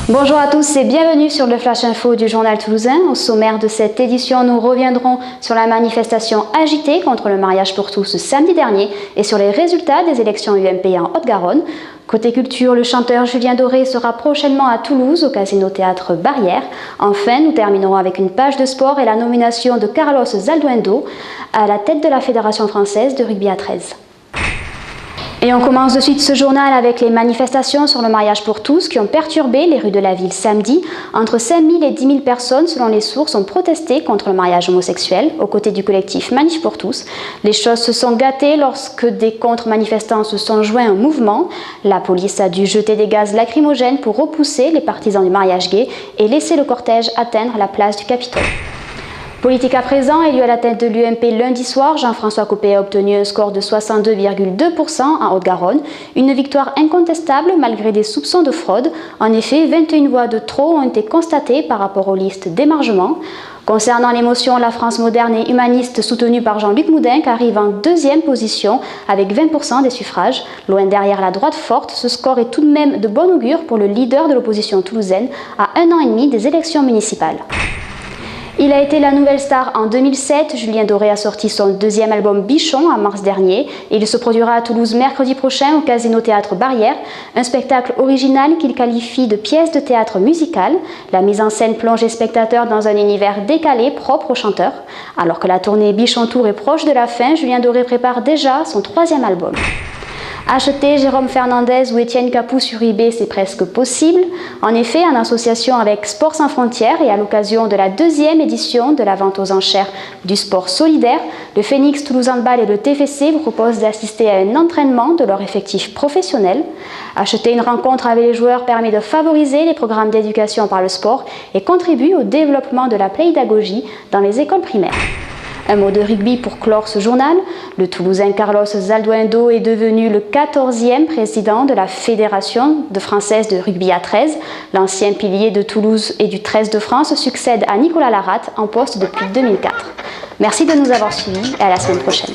Bonjour à tous et bienvenue sur le Flash Info du Journal Toulousain. Au sommaire de cette édition, nous reviendrons sur la manifestation agitée contre le mariage pour tous samedi dernier et sur les résultats des élections UMP en Haute-Garonne. Côté culture, le chanteur Julien Doré sera prochainement à Toulouse au Casino Théâtre Barrière. Enfin, nous terminerons avec une page de sport et la nomination de Carlos Zalduendo à la tête de la Fédération française de rugby à 13. Et on commence de suite ce journal avec les manifestations sur le mariage pour tous qui ont perturbé les rues de la ville samedi. Entre 5 000 et 10 000 personnes, selon les sources, ont protesté contre le mariage homosexuel aux côtés du collectif Manif pour tous. Les choses se sont gâtées lorsque des contre-manifestants se sont joints au mouvement. La police a dû jeter des gaz lacrymogènes pour repousser les partisans du mariage gay et laisser le cortège atteindre la place du Capitole. Politique à présent, élu à la tête de l'UMP lundi soir, Jean-François Copé a obtenu un score de 62,2% en Haute-Garonne. Une victoire incontestable malgré des soupçons de fraude. En effet, 21 voix de trop ont été constatées par rapport aux listes d'émargement. Concernant les motions, la France moderne et humaniste soutenue par Jean-Luc Moudenc arrive en deuxième position avec 20% des suffrages. Loin derrière la droite forte, ce score est tout de même de bon augure pour le leader de l'opposition toulousaine à 1 an et demi des élections municipales. Il a été la nouvelle star en 2007. Julien Doré a sorti son deuxième album Bichon en mars dernier et il se produira à Toulouse mercredi prochain au Casino Théâtre Barrière, un spectacle original qu'il qualifie de pièce de théâtre musicale. La mise en scène plonge les spectateurs dans un univers décalé propre au chanteur. Alors que la tournée Bichon Tour est proche de la fin, Julien Doré prépare déjà son troisième album. Acheter Jérôme Fernandez ou Étienne Capou sur eBay, c'est presque possible. En effet, en association avec Sport Sans Frontières et à l'occasion de la deuxième édition de la vente aux enchères du sport solidaire, le Phoenix Toulouse Handball et le TFC vous proposent d'assister à un entraînement de leur effectif professionnel. Acheter une rencontre avec les joueurs permet de favoriser les programmes d'éducation par le sport et contribue au développement de la pédagogie dans les écoles primaires. Un mot de rugby pour clore ce journal. Le Toulousain Carlos Zalduendo est devenu le 14e président de la Fédération française de rugby à 13. L'ancien pilier de Toulouse et du 13 de France succède à Nicolas Laratte en poste depuis 2004. Merci de nous avoir suivis et à la semaine prochaine.